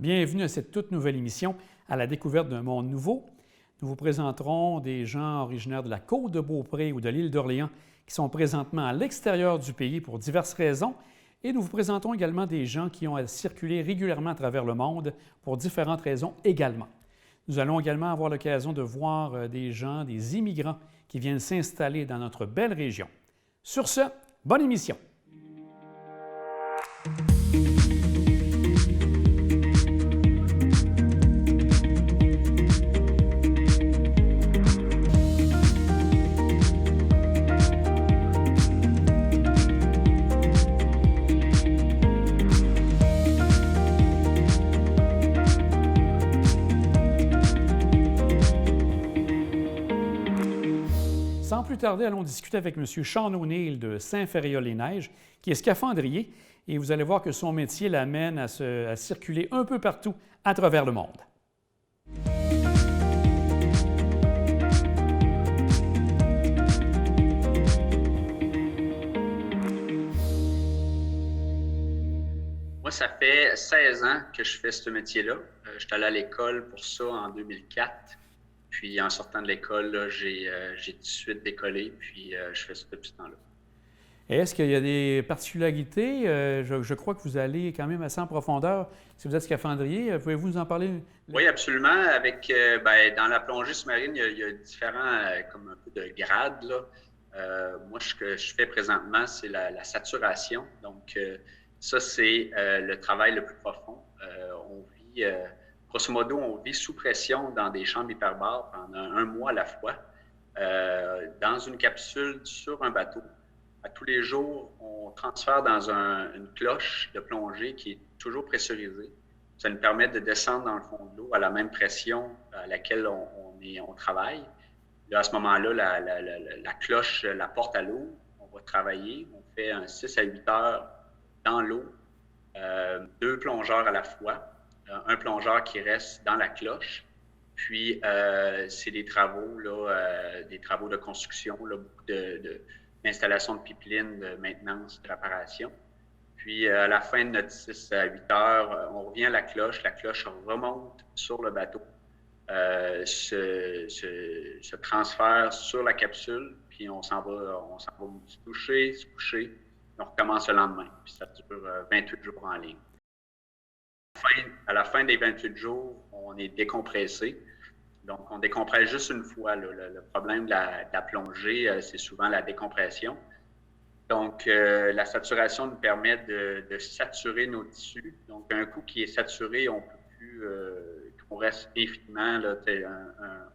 Bienvenue à cette toute nouvelle émission à la découverte d'un monde nouveau. Nous vous présenterons des gens originaires de la Côte-de-Beaupré ou de l'île d'Orléans qui sont présentement à l'extérieur du pays pour diverses raisons. Et nous vous présentons également des gens qui ont à circuler régulièrement à travers le monde pour différentes raisons également. Nous allons également avoir l'occasion de voir des gens, des immigrants qui viennent s'installer dans notre belle région. Sur ce, bonne émission! Sans plus tarder, allons discuter avec M. Sean O'Neill de Saint-Ferréol-les-Neiges, qui est scaphandrier, et vous allez voir que son métier l'amène à circuler un peu partout à travers le monde. Moi, ça fait 16 ans que je fais ce métier-là. Je suis allé à l'école pour ça en 2004. Puis, en sortant de l'école, j'ai tout de suite décollé, puis je fais ça depuis ce temps-là. Est-ce qu'il y a des particularités? Je crois que vous allez quand même assez en profondeur. Si vous êtes scaphandrier, pouvez-vous nous en parler? Oui, absolument. Dans la plongée sous-marine, il y a différents, comme un peu de grades, là. Moi, ce que je fais présentement, c'est la saturation. Donc, ça, c'est le travail le plus profond. On vit... Grosso modo, on vit sous pression dans des chambres hyperbares pendant un mois à la fois, dans une capsule sur un bateau. À tous les jours, on transfère dans une cloche de plongée qui est toujours pressurisée. Ça nous permet de descendre dans le fond de l'eau à la même pression à laquelle on travaille. Là, à ce moment-là, la cloche la porte à l'eau. On va travailler. On fait 6 à 8 heures dans l'eau, 2 plongeurs à la fois. Un plongeur qui reste dans la cloche. Puis, c'est des travaux, des travaux de construction, beaucoup d'installation de pipeline, de maintenance, de réparation. Puis, à la fin de notre 6 à 8 heures, on revient à la cloche remonte sur le bateau, se transfère sur la capsule, puis on s'en va se doucher, se coucher, on recommence le lendemain. Puis, ça dure 28 jours en ligne. À la fin des 28 jours, on est décompressé. Donc, on décompresse juste une fois. Le problème de la plongée, c'est souvent la décompression. Donc, la saturation nous permet de saturer nos tissus. Donc, un coup qui est saturé, on peut plus, on reste infiniment. Là,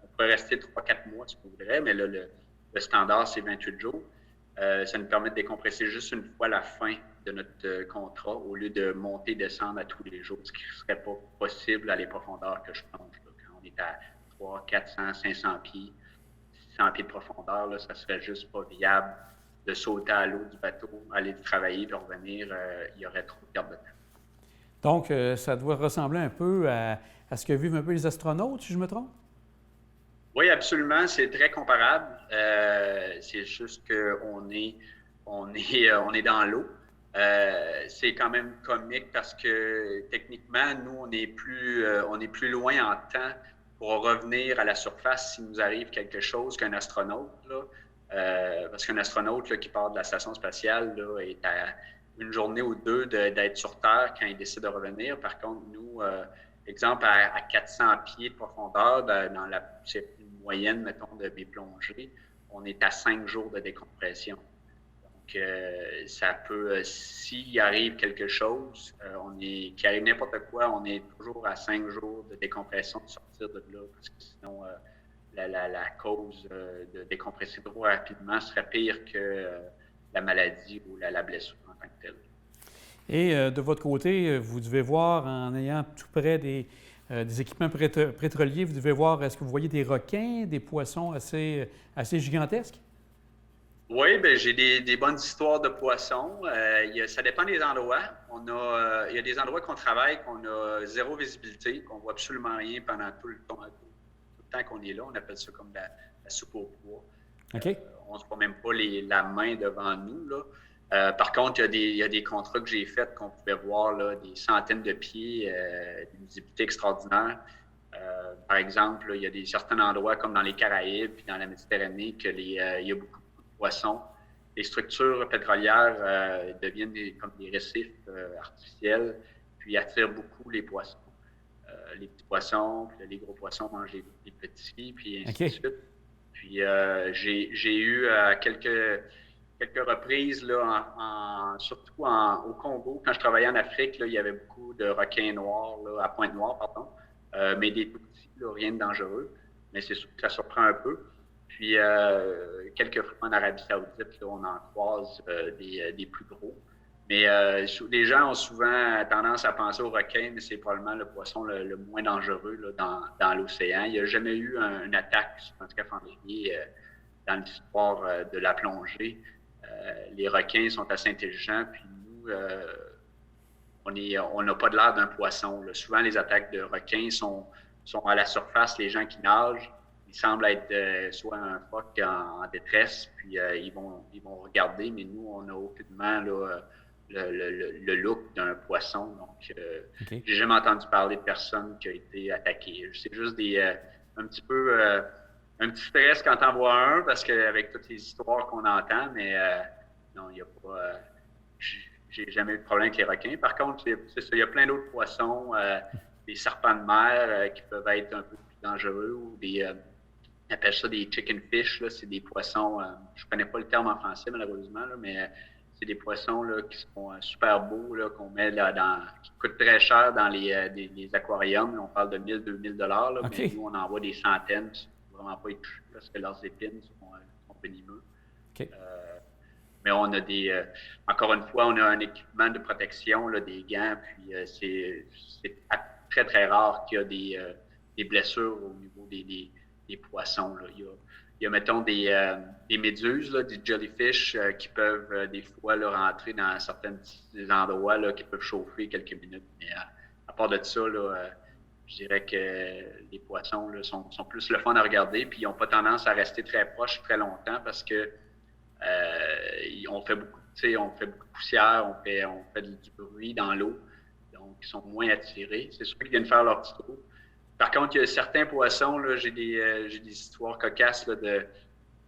on pourrait rester 3-4 mois si vous voulez, mais là, le standard, c'est 28 jours. Ça nous permet de décompresser juste une fois à la fin de notre contrat au lieu de monter et descendre à tous les jours, ce qui ne serait pas possible à les profondeurs que je plonge. Là. Quand on est à 300, 400, 500 pieds, 600 pieds de profondeur, là, ça ne serait juste pas viable de sauter à l'eau du bateau, aller travailler puis revenir. Il y aurait trop de perte de temps. Donc, ça doit ressembler un peu à ce que vivent un peu les astronautes, si je me trompe? Oui, absolument. C'est très comparable. C'est juste qu'on est dans l'eau. C'est quand même comique parce que techniquement, nous, on est plus loin en temps pour revenir à la surface s'il nous arrive quelque chose qu'un astronaute. Là. Parce qu'un astronaute là, qui part de la station spatiale là, est à une journée ou deux d'être sur Terre quand il décide de revenir. Par contre, nous, exemple, à 400 pieds de profondeur, dans c'est une moyenne, mettons, de mes plongées, on est à 5 jours de décompression. Donc, ça peut, s'il arrive quelque chose, qu'il arrive n'importe quoi, on est toujours à 5 jours de décompression de sortir de là, parce que sinon, la cause de décompresser trop rapidement serait pire que la maladie ou la blessure en tant que telle. Et de votre côté, vous devez voir, en ayant tout près des équipements pétroliers, vous devez voir, est-ce que vous voyez des requins, des poissons assez gigantesques? Oui, bien, j'ai des bonnes histoires de poissons. Ça dépend des endroits. Il y a des endroits qu'on travaille, qu'on a zéro visibilité, qu'on voit absolument rien pendant tout le temps qu'on est là. On appelle ça comme la soupe au pois. OK. On ne se voit même pas la main devant nous, là. Par contre, il y a des contrats que j'ai faits qu'on pouvait voir là, des centaines de pieds, des visibilités extraordinaires. Par exemple, il y a certains endroits comme dans les Caraïbes puis dans la Méditerranée que il y a beaucoup de poissons. Les structures pétrolières deviennent comme des récifs artificiels, puis attirent beaucoup les poissons. Les petits poissons, puis les gros poissons mangent les petits, puis ainsi de suite. Puis j'ai eu quelques reprises, là, surtout au Congo, quand je travaillais en Afrique, là, il y avait beaucoup de requins noirs, là, à Pointe-Noire, pardon, mais des tout petits, là, rien de dangereux, mais c'est sûr que ça surprend un peu. Puis, quelques fois en Arabie Saoudite, là, on en croise des plus gros. Mais les gens ont souvent tendance à penser aux requins, mais c'est probablement le poisson le moins dangereux là, dans l'océan. Il n'y a jamais eu une attaque sur un scaphandrier dans l'histoire de la plongée. Les requins sont assez intelligents, puis nous, on n'a pas de l'air d'un poisson. Là. Souvent, les attaques de requins sont à la surface, les gens qui nagent. Ils semblent être soit un phoque en détresse, puis ils vont regarder, mais nous, on n'a aucunement là, le look d'un poisson. Donc, j'ai jamais entendu parler de personne qui a été attaquée. C'est juste un petit peu un petit stress quand t'en vois un, parce qu'avec toutes les histoires qu'on entend, mais non, il n'y a pas. J'ai jamais eu de problème avec les requins. Par contre, il y a plein d'autres poissons, des serpents de mer qui peuvent être un peu plus dangereux, ou on appelle ça des chicken fish. Là, c'est des poissons, je ne connais pas le terme en français malheureusement, là, mais c'est des poissons là, qui sont super beaux, là, qu'on met là, qui coûtent très cher dans les aquariums. Là, on parle de 1 000, 2 000 $ mais nous, on en voit des centaines. Il ne faut vraiment pas y toucher parce que leurs épines sont venimeux. Mais on a encore une fois, on a un équipement de protection, là, des gants, puis c'est très, très rare qu'il y a des blessures au niveau des poissons. Là. Il y a, mettons, des méduses, là, des jellyfish qui peuvent des fois là, rentrer dans certains endroits là, qui peuvent chauffer quelques minutes. Mais à part de ça, là, je dirais que les poissons là, sont plus le fun à regarder, puis ils n'ont pas tendance à rester très proches très longtemps parce que on fait beaucoup de poussière, on fait du bruit dans l'eau, donc ils sont moins attirés. C'est sûr qu'ils viennent faire leur petit trou. Par contre, il y a certains poissons, là, j'ai des histoires cocasses là,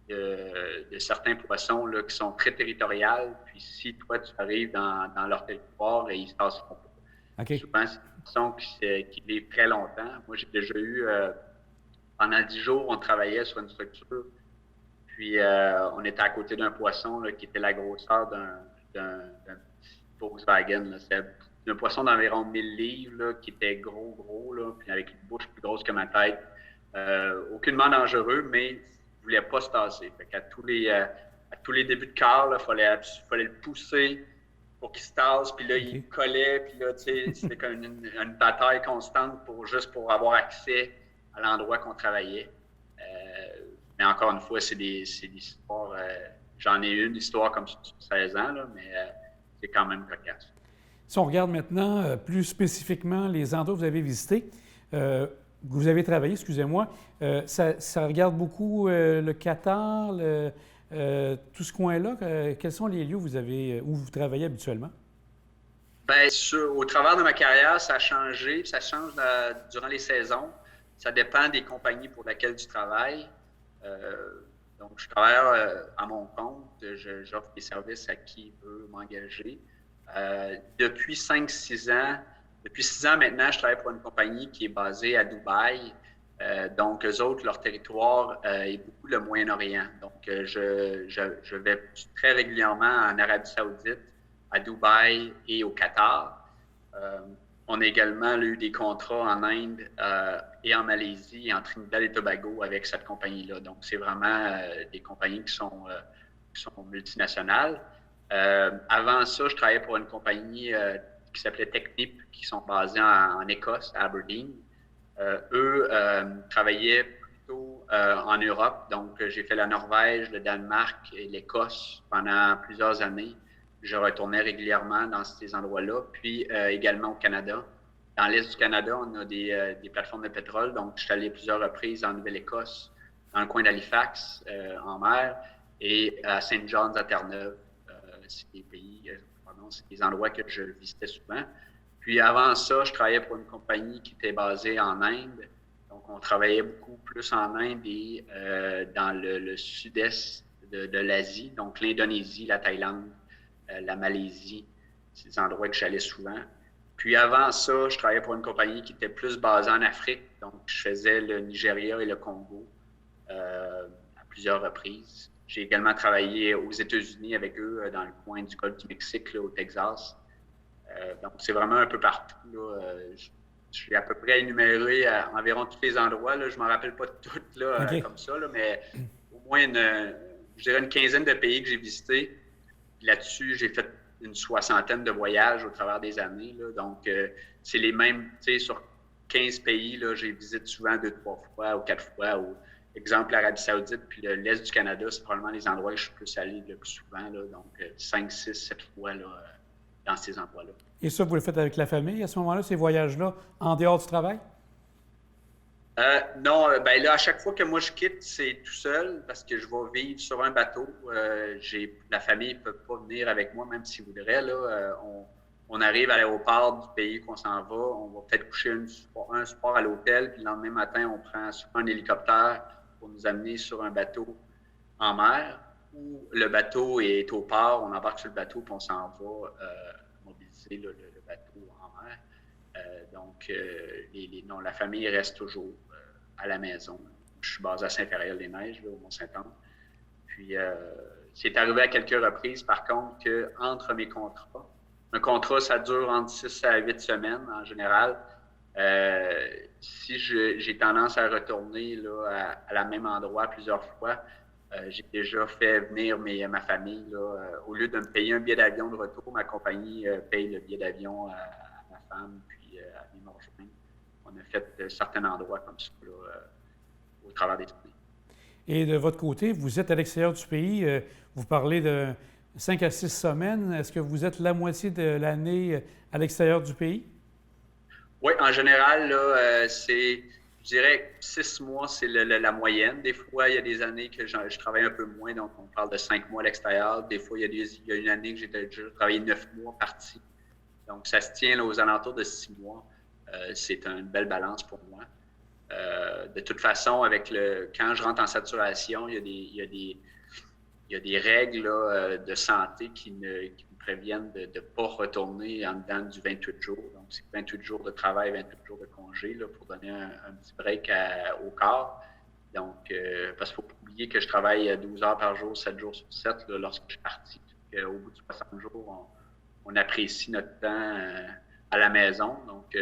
de certains poissons là, qui sont très territoriales. Puis si toi, tu arrives dans leur territoire, ils ne se tasseront pas. Souvent, c'est des poissons qui vivent très longtemps. Moi, j'ai déjà eu, pendant 10 jours, on travaillait sur une structure. Puis, on était à côté d'un poisson là, qui était la grosseur d'un Volkswagen. Là. C'était un poisson d'environ 1000 livres là, qui était gros, là, puis avec une bouche plus grosse que ma tête. Aucunement dangereux, mais il ne voulait pas se tasser. Fait qu'à tous les débuts de quart, il fallait le pousser pour qu'il se tasse. Puis là, il collait. Puis là, tu sais, c'était comme une bataille constante juste pour avoir accès à l'endroit qu'on travaillait. Mais encore une fois, c'est des histoires. J'en ai une histoire comme ça sur 16 ans, là, mais c'est quand même cocasse. Si on regarde maintenant plus spécifiquement les endroits que vous avez visités, vous avez travaillé, excusez-moi, ça regarde beaucoup le Qatar, tout ce coin-là. Quels sont les lieux où vous travaillez habituellement? Bien, au travers de ma carrière, ça a changé. Ça change durant les saisons. Ça dépend des compagnies pour lesquelles tu travailles. Donc, je travaille à mon compte. J'offre des services à qui veut m'engager. Depuis 5-6 ans, depuis 6 ans maintenant, je travaille pour une compagnie qui est basée à Dubaï. Donc, eux autres, leur territoire est beaucoup le Moyen-Orient. Donc, je vais très régulièrement en Arabie Saoudite, à Dubaï et au Qatar. On a également eu des contrats en Inde et en Malaisie et en Trinidad et Tobago avec cette compagnie-là. Donc, c'est vraiment des compagnies qui sont multinationales. Avant ça, je travaillais pour une compagnie qui s'appelait Technip, qui sont basés en Écosse, à Aberdeen. Eux travaillaient plutôt en Europe. Donc, j'ai fait la Norvège, le Danemark et l'Écosse pendant plusieurs années. Je retournais régulièrement dans ces endroits-là, puis également au Canada. Dans l'est du Canada, on a des plateformes de pétrole, donc je suis allé plusieurs reprises en Nouvelle-Écosse, dans le coin d'Halifax, en mer, et à St. John's à Terre-Neuve. c'est des pays, pardon, c'est des endroits que je visitais souvent. Puis avant ça, je travaillais pour une compagnie qui était basée en Inde. Donc, on travaillait beaucoup plus en Inde et dans le sud-est de l'Asie, donc l'Indonésie, la Thaïlande, la Malaisie. C'est des endroits que j'allais souvent. Puis avant ça, je travaillais pour une compagnie qui était plus basée en Afrique. Donc, je faisais le Nigeria et le Congo à plusieurs reprises. J'ai également travaillé aux États-Unis avec eux, dans le coin du Golfe du Mexique, là, au Texas. Donc, c'est vraiment un peu partout. Je suis à peu près énuméré à environ tous les endroits. Là. Je ne m'en rappelle pas de toutes là, OK. comme ça, là, mais au moins, je dirais une quinzaine de pays que j'ai visités. Là-dessus, j'ai fait une soixantaine de voyages au travers des années. Là. Donc, c'est les mêmes, tu sais, sur 15 pays, là, j'ai visité souvent 2-3 fois ou 4 fois. Exemple, l'Arabie Saoudite puis l'Est du Canada, c'est probablement les endroits que je suis plus allé le plus souvent. Là. Donc, 5, 6, 7 fois là, dans ces endroits-là. Et ça, vous le faites avec la famille à ce moment-là, ces voyages-là, en dehors du travail? Non, ben là, à chaque fois que moi je quitte, c'est tout seul parce que je vais vivre sur un bateau. La famille ne peut pas venir avec moi, même s'ils voudraient. Là, on arrive à l'aéroport du pays qu'on s'en va, on va peut-être coucher un soir à l'hôtel, puis le lendemain matin, on prend souvent un hélicoptère pour nous amener sur un bateau en mer, où le bateau est au port, on embarque sur le bateau, puis on s'en va mobiliser le bateau en mer. Non, la famille reste toujours à la maison. Je suis basé à Saint-Féréal-des-Neiges, au Mont-Saint-Anne. Puis, c'est arrivé à quelques reprises, par contre, qu'entre mes contrats, un contrat, ça dure entre 6 à 8 semaines en général. Si j'ai tendance à retourner là, à la même endroit plusieurs fois, j'ai déjà fait venir ma famille. Là, au lieu de me payer un billet d'avion de retour, ma compagnie paye le billet d'avion à ma femme, puis à venir me rejoindre. On a fait certains endroits comme ça là, au travers des années. Et de votre côté, vous êtes à l'extérieur du pays, vous parlez de 5 à 6 semaines. Est-ce que vous êtes la moitié de l'année à l'extérieur du pays? Oui, en général, là, je dirais 6 mois, c'est la moyenne. Des fois, il y a des années que je travaille un peu moins, donc on parle de 5 mois à l'extérieur. Des fois, il y a une année que j'ai déjà travaillé 9 mois parti. Donc, ça se tient là, aux alentours de 6 mois. C'est une belle balance pour moi. De toute façon, quand je rentre en saturation, il y a des règles là, de santé qui me préviennent de ne pas retourner en dedans du 28 jours. Donc, c'est 28 jours de travail, 28 jours de congé là, pour donner un petit break au corps. Donc, parce qu'il ne faut pas oublier que je travaille 12 heures par jour, 7 jours sur 7 là, lorsque je suis parti. Au bout de 60 jours, on apprécie notre temps à la maison. Donc,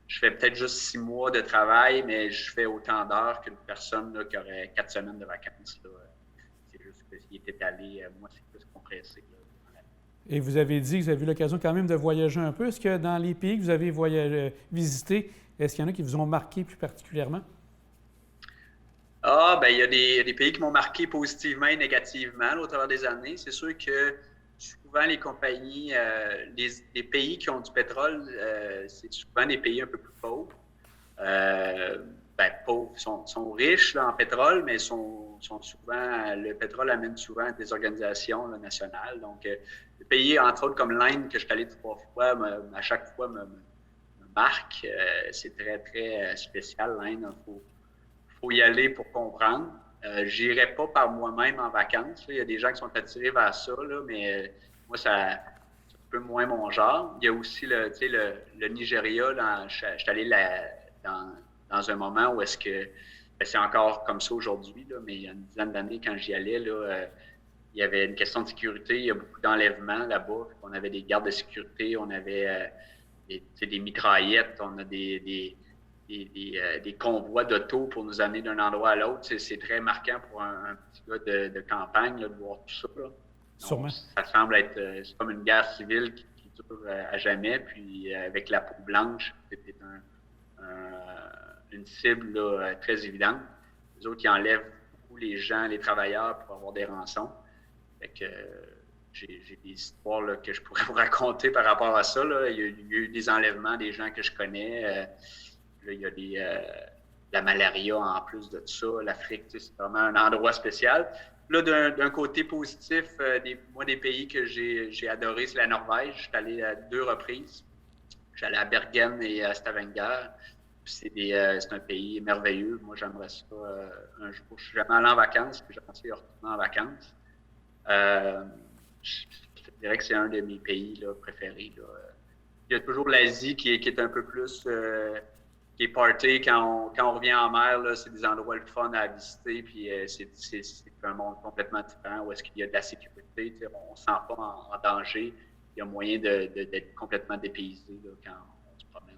je fais peut-être juste 6 mois de travail, mais je fais autant d'heures qu'une personne là, qui aurait 4 semaines de vacances. Là. C'est juste qu'il est étalé. Moi, c'est plus compressé. Là. Et vous avez dit que vous avez eu l'occasion quand même de voyager un peu. Est-ce que dans les pays que vous avez visités, est-ce qu'il y en a qui vous ont marqué plus particulièrement? Ben il y a des pays qui m'ont marqué positivement et négativement là, au travers des années. C'est sûr que souvent les compagnies, les pays qui ont du pétrole, c'est souvent des pays un peu plus pauvres. Pauvres, sont riches là, en pétrole, mais le pétrole amène souvent des organisations là, nationales. Donc, les pays, entre autres, comme l'Inde, que je suis allé 3 fois, à chaque fois me marque. C'est très, très spécial, l'Inde. Il faut y aller pour comprendre. J'irai pas par moi-même en vacances. Là. Il y a des gens qui sont attirés vers ça, là, mais moi, c'est un peu moins mon genre. Il y a aussi le Nigeria. Je suis allé dans un moment où est-ce que c'est encore comme ça aujourd'hui, là, mais il y a une dizaine d'années, quand j'y allais, là, il y avait une question de sécurité. Il y a beaucoup d'enlèvements là-bas. On avait des gardes de sécurité, on avait des mitraillettes, on a des convois d'auto pour nous amener d'un endroit à l'autre. C'est très marquant pour un petit gars de campagne là, de voir tout ça. Là. Sûrement. Donc, ça semble être c'est comme une guerre civile qui dure à jamais. Puis avec la peau blanche, c'était une cible là, très évidente. Les autres, ils enlèvent beaucoup les gens, les travailleurs pour avoir des rançons. Fait que, j'ai des histoires là, que je pourrais vous raconter par rapport à ça. Là. Il y a eu des enlèvements des gens que je connais. Là, il y a la malaria en plus de ça. L'Afrique, c'est vraiment un endroit spécial. Là, d'un côté positif, moi, des pays que j'ai adoré, c'est la Norvège. Je suis allé à 2 reprises. Je suis allé à Bergen et à Stavanger. C'est un pays merveilleux. Moi, j'aimerais ça un jour. Je suis jamais allé en vacances, puis j'aimerais ça y retourner en vacances. Je dirais que c'est un de mes pays là, préférés. Là. Il y a toujours l'Asie qui est un peu plus qui est party quand on revient en mer. Là, c'est des endroits le fun à visiter, puis c'est un monde complètement différent où est-ce qu'il y a de la sécurité. On ne se sent pas en danger. Il y a moyen d'être complètement dépaysé là, quand on se promène.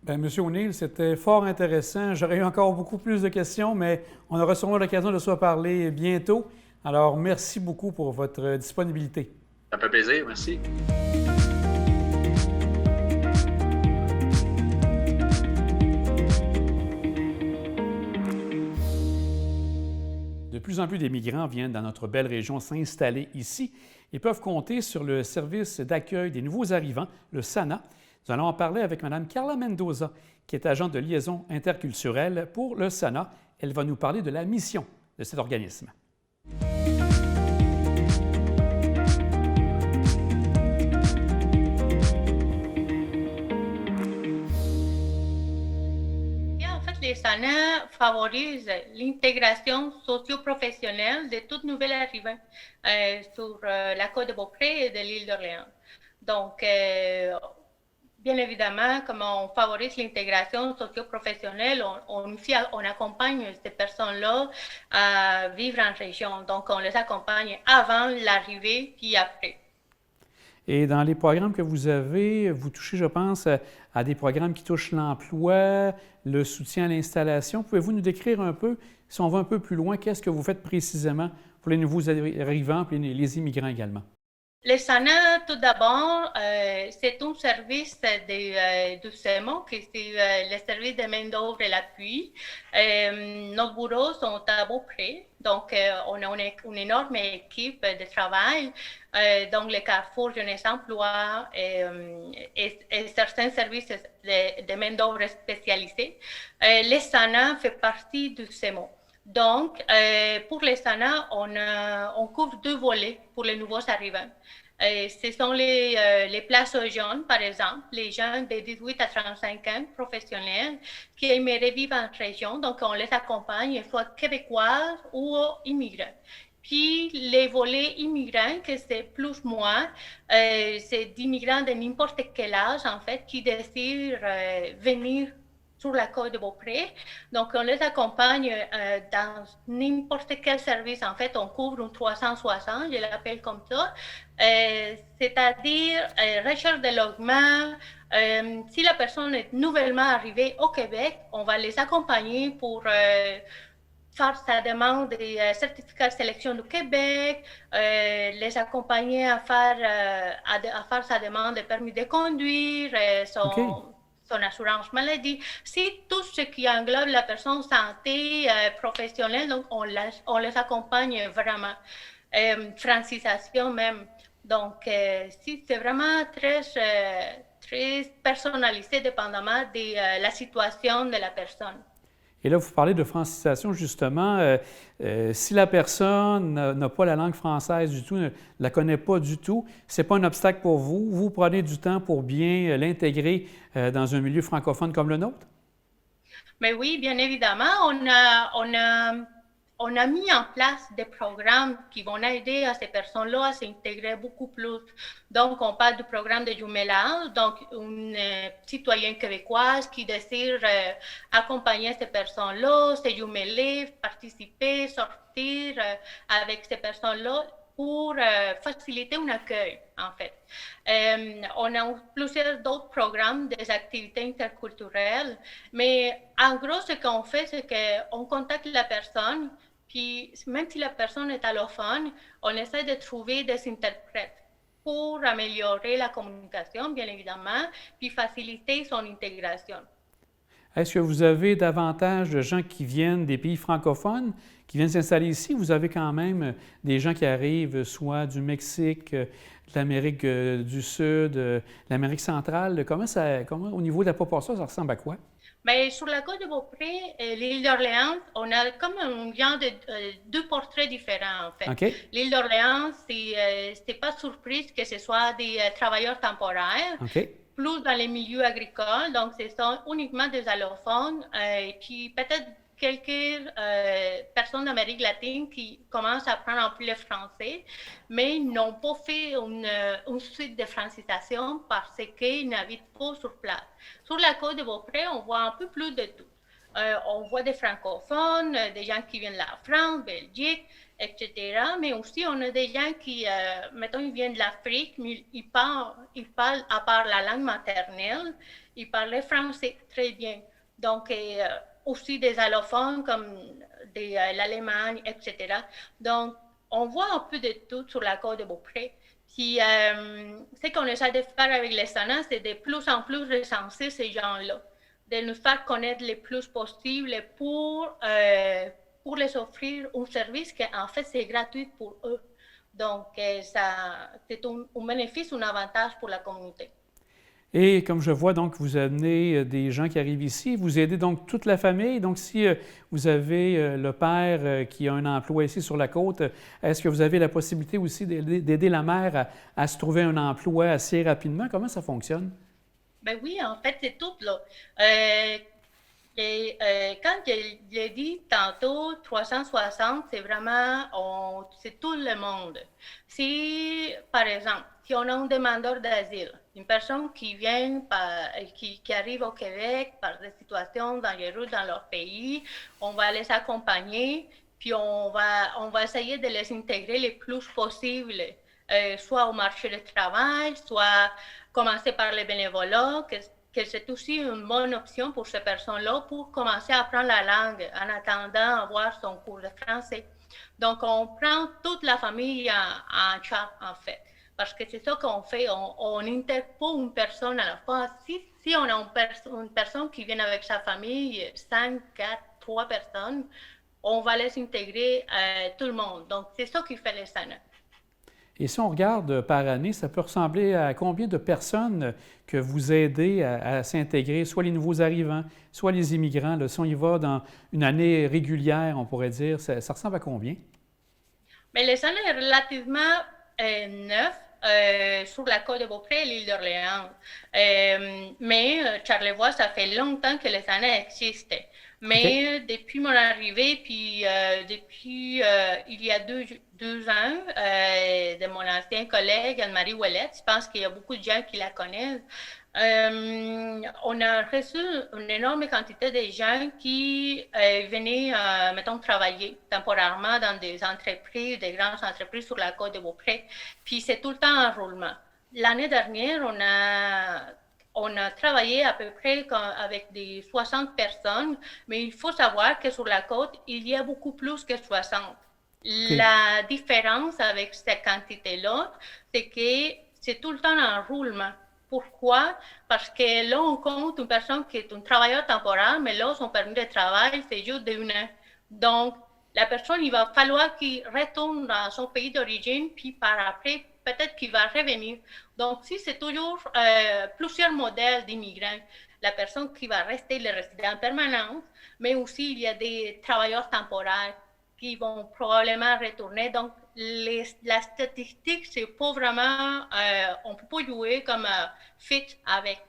Bien, M. O'Neill, c'était fort intéressant. J'aurais eu encore beaucoup plus de questions, mais on aura sûrement l'occasion de se reparler bientôt. Alors, merci beaucoup pour votre disponibilité. Ça me fait plaisir, merci. De plus en plus d'immigrants viennent dans notre belle région s'installer ici et peuvent compter sur le service d'accueil des nouveaux arrivants, le SANA. Nous allons en parler avec Mme Carla Mendoza, qui est agente de liaison interculturelle pour le SANA. Elle va nous parler de la mission de cet organisme. Les SANA favorisent l'intégration socio-professionnelle de toute nouvelle arrivée sur la côte de Beaupré et de l'île d'Orléans. Donc, bien évidemment, comme on favorise l'intégration socio-professionnelle, on accompagne ces personnes-là à vivre en région. Donc, on les accompagne avant l'arrivée puis après. Et dans les programmes que vous avez, vous touchez, je pense, à des programmes qui touchent l'emploi, le soutien à l'installation. Pouvez-vous nous décrire un peu, si on va un peu plus loin, qu'est-ce que vous faites précisément pour les nouveaux arrivants et les immigrants également? Le SANA, tout d'abord, c'est un service du SEMO, qui est le service de main-d'œuvre et l'appui. Nos bureaux sont à Beaupré, donc on a une énorme équipe de travail, donc le Carrefour Jeunesse Emploi et certains services de main-d'œuvre spécialisés. Le SANA fait partie du SEMO. Donc, pour les SANA, on couvre 2 volets pour les nouveaux arrivants. Ce sont les places jeunes, par exemple, les jeunes de 18 à 35 ans, professionnels, qui aimeraient vivre en région. Donc, on les accompagne, soit québécois ou immigrants. Puis, les volets immigrants, que c'est plus moi, c'est d'immigrants de n'importe quel âge, en fait, qui désirent venir sur la côte de Beaupré. Donc, on les accompagne dans n'importe quel service. En fait, on couvre un 360, je l'appelle comme ça. C'est-à-dire recherche de logement. Si la personne est nouvellement arrivée au Québec, on va les accompagner pour faire sa demande des certificats de sélection du Québec, les accompagner à faire sa demande de permis de conduire, son assurance maladie, c'est tout ce qui englobe la personne santé professionnelle, donc on les accompagne vraiment. Francisation même. Donc, c'est vraiment très personnalisé dépendamment de la situation de la personne. Et là, vous parlez de francisation, justement. Si la personne n'a pas la langue française du tout, ne la connaît pas du tout, ce n'est pas un obstacle pour vous. Vous prenez du temps pour bien l'intégrer dans un milieu francophone comme le nôtre? Mais oui, bien évidemment. On a mis en place des programmes qui vont aider à ces personnes-là à s'intégrer beaucoup plus. Donc, on parle du programme de jumelage, donc une citoyenne québécoise qui désire accompagner ces personnes-là, se jumeler, participer, sortir avec ces personnes-là pour faciliter un accueil, en fait. On a plusieurs d'autres programmes, des activités interculturelles, mais en gros, ce qu'on fait, c'est qu'on contacte la personne, puis même si la personne est allophone, on essaie de trouver des interprètes pour améliorer la communication, bien évidemment, puis faciliter son intégration. Est-ce que vous avez davantage de gens qui viennent des pays francophones, qui viennent s'installer ici? Vous avez quand même des gens qui arrivent soit du Mexique, de l'Amérique du Sud, de l'Amérique centrale. Comment, au niveau de la proportion, ça ressemble à quoi? Mais sur la côte de Beaupré et l'île d'Orléans, on a comme un genre de deux portraits différents, en fait. Okay. L'île d'Orléans, c'est pas surprise que ce soit des travailleurs temporaires, plus dans les milieux agricoles, donc ce sont uniquement des allophones, et puis peut-être quelques personnes d'Amérique latine qui commencent à apprendre un peu le français, mais n'ont pas fait une suite de francisation parce qu'ils n'habitent pas sur place. Sur la côte de Beaupré, on voit un peu plus de tout. On voit des francophones, des gens qui viennent de la France, Belgique, etc. Mais aussi, on a des gens qui, mettons, ils viennent de l'Afrique, mais ils parlent, à part la langue maternelle, ils parlent le français très bien. Donc, aussi des allophones comme l'Allemagne, etc. Donc, on voit un peu de tout sur la côte de Beaupré. Puis, ce qu'on essaie de faire avec les SANA, c'est de plus en plus recenser ces gens-là, de nous faire connaître le plus possible pour les offrir un service qui, en fait, c'est gratuit pour eux. Donc, c'est un bénéfice, un avantage pour la communauté. Et comme je vois, donc, vous amenez des gens qui arrivent ici, vous aidez donc toute la famille. Donc, si vous avez le père qui a un emploi ici sur la côte, est-ce que vous avez la possibilité aussi d'aider la mère à se trouver un emploi assez rapidement? Comment ça fonctionne? Ben oui, en fait, c'est tout, là. Quand je l'ai dit tantôt, 360, c'est vraiment, c'est tout le monde. Si, par exemple, si on a un demandeur d'asile, une personne qui vient, qui arrive au Québec par des situations dangereuses dans leur pays, on va les accompagner, puis on va essayer de les intégrer le plus possible, soit au marché du travail, soit commencer par le bénévolat, que c'est aussi une bonne option pour ces personnes-là pour commencer à apprendre la langue en attendant d'avoir son cours de français. Donc, on prend toute la famille en charge, en fait. Parce que c'est ça qu'on fait, on n'intègre pas une personne à la fois. Si on a une personne qui vient avec sa famille, 5, 4, 3 personnes, on va les intégrer tout le monde. Donc, c'est ça qui fait les SANA. Et si on regarde par année, ça peut ressembler à combien de personnes que vous aidez à s'intégrer, soit les nouveaux arrivants, soit les immigrants? Là, si on y va dans une année régulière, on pourrait dire, ça ressemble à combien? Mais les SANA est relativement neuf. Sur la côte de Beaupré et l'île d'Orléans. Mais Charlevoix, ça fait longtemps que les SANA existent. Mais depuis mon arrivée, puis depuis il y a deux ans, de mon ancien collègue Anne-Marie Ouellette, je pense qu'il y a beaucoup de gens qui la connaissent, on a reçu une énorme quantité de gens qui venaient, mettons, travailler temporairement dans des entreprises, des grandes entreprises sur la côte de Beaupré. Puis c'est tout le temps en roulement. L'année dernière, on a travaillé à peu près avec des 60 personnes, mais il faut savoir que sur la côte, il y a beaucoup plus que 60. La différence avec cette quantité-là, c'est que c'est tout le temps en roulement. Pourquoi? Parce que là, on compte une personne qui est un travailleur temporaire, mais là, son permis de travail, c'est juste d'1 an. Donc, la personne, il va falloir qu'il retourne dans son pays d'origine, puis par après, peut-être qu'il va revenir. Donc, si c'est toujours plusieurs modèles d'immigrants, la personne qui va rester le résident permanent, mais aussi il y a des travailleurs temporaires qui vont probablement retourner. Donc, la statistique, c'est pas vraiment, on ne peut pas jouer comme fit avec.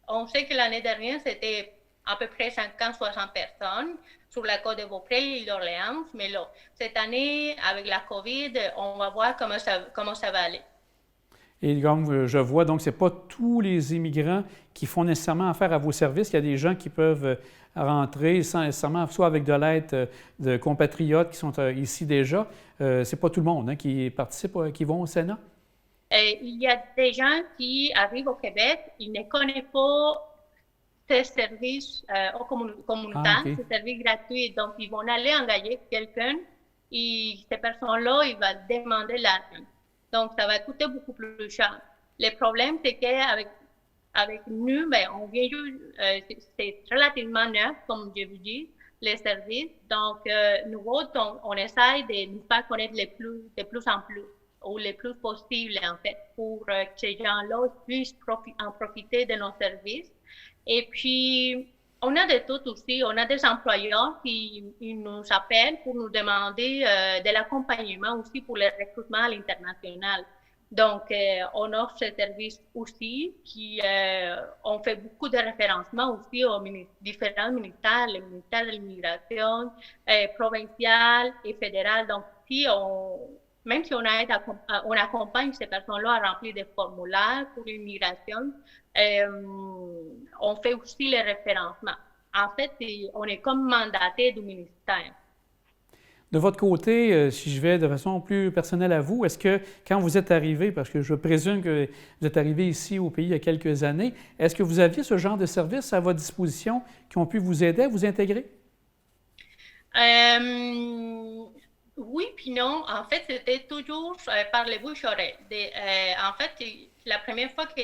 On sait que l'année dernière, c'était à peu près 50-60 personnes sur la côte de Beaupré, l'île d'Orléans, mais là, cette année, avec la COVID, on va voir comment ça va aller. Et comme je vois, donc, ce n'est pas tous les immigrants qui font nécessairement affaire à vos services. Il y a des gens qui peuvent rentrer sans nécessairement, soit avec de l'aide de compatriotes qui sont ici déjà. Ce n'est pas tout le monde qui participe, qui vont au Sénat? Il y a des gens qui arrivent au Québec, ils ne connaissent pas ces services communautaires, ces services gratuits. Donc, ils vont aller engager quelqu'un et ces personnes-là, ils vont demander l'argent. Donc, ça va coûter beaucoup plus cher. Le problème, c'est qu'avec avec nous, mais on vient c'est relativement neuf, comme je vous dis, les services. Donc, nous autres, on essaie de nous faire connaître de plus en plus, ou le plus possible, en fait, pour que ces gens-là puissent en profiter de nos services. Et puis, on a de tout aussi. On a des employeurs qui nous appellent pour nous demander de l'accompagnement aussi pour le recrutement à l'international. Donc, on offre ce service aussi, on fait beaucoup de référencement aussi aux différents ministères, le ministère de l'immigration, provincial et fédéral. Donc, même si on accompagne ces personnes-là à remplir des formulaires pour l'immigration, on fait aussi le référencement. En fait, on est comme mandaté du ministère. De votre côté, si je vais de façon plus personnelle à vous, est-ce que quand vous êtes arrivé, parce que je présume que vous êtes arrivé ici au pays il y a quelques années, est-ce que vous aviez ce genre de services à votre disposition qui ont pu vous aider à vous intégrer? Oui, puis non. En fait, c'était toujours par les bouche-oreille. En fait, la première fois que,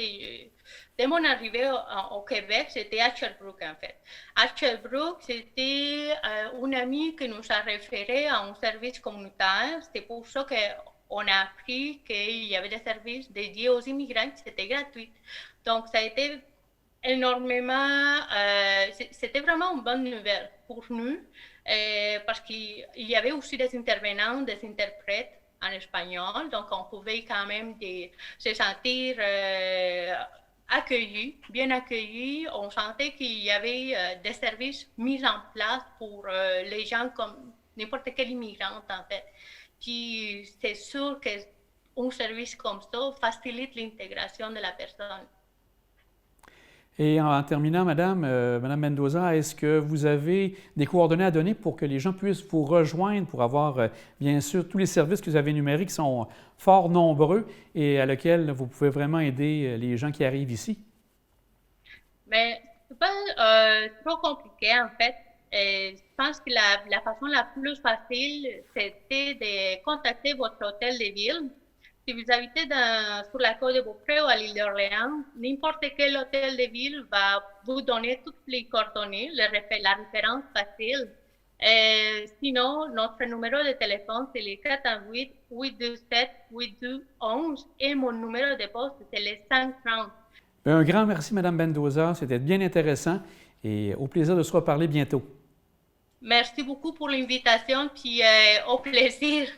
dès mon arrivée au Québec, c'était à Sherbrooke, en fait. À Sherbrooke, c'était une amie qui nous a référé à un service communautaire. C'est pour ça qu'on a appris qu'il y avait des services dédiés aux immigrants, c'était gratuit. Donc, ça a été énormément, c'était vraiment une bonne nouvelle pour nous, parce qu'il y avait aussi des intervenants, des interprètes en espagnol, donc on pouvait quand même se sentir accueillis, bien accueillis. On sentait qu'il y avait des services mis en place pour les gens comme n'importe quel immigrant en fait. Puis c'est sûr qu'un service comme ça facilite l'intégration de la personne. Et en terminant, Madame Mendoza, est-ce que vous avez des coordonnées à donner pour que les gens puissent vous rejoindre pour avoir, bien sûr, tous les services que vous avez énumérés qui sont fort nombreux et à lesquels vous pouvez vraiment aider les gens qui arrivent ici? Mais c'est pas trop compliqué, en fait. Je pense que la façon la plus facile, c'était de contacter votre hôtel de ville. Si vous habitez sur la côte de Beaupré ou à l'île d'Orléans, n'importe quel hôtel de ville va vous donner toutes les coordonnées, la référence facile. Sinon, notre numéro de téléphone, c'est le 418-827-8211 et mon numéro de poste, c'est le 530. Un grand merci, Mme Mendoza. C'était bien intéressant et au plaisir de se reparler bientôt. Merci beaucoup pour l'invitation, puis au plaisir.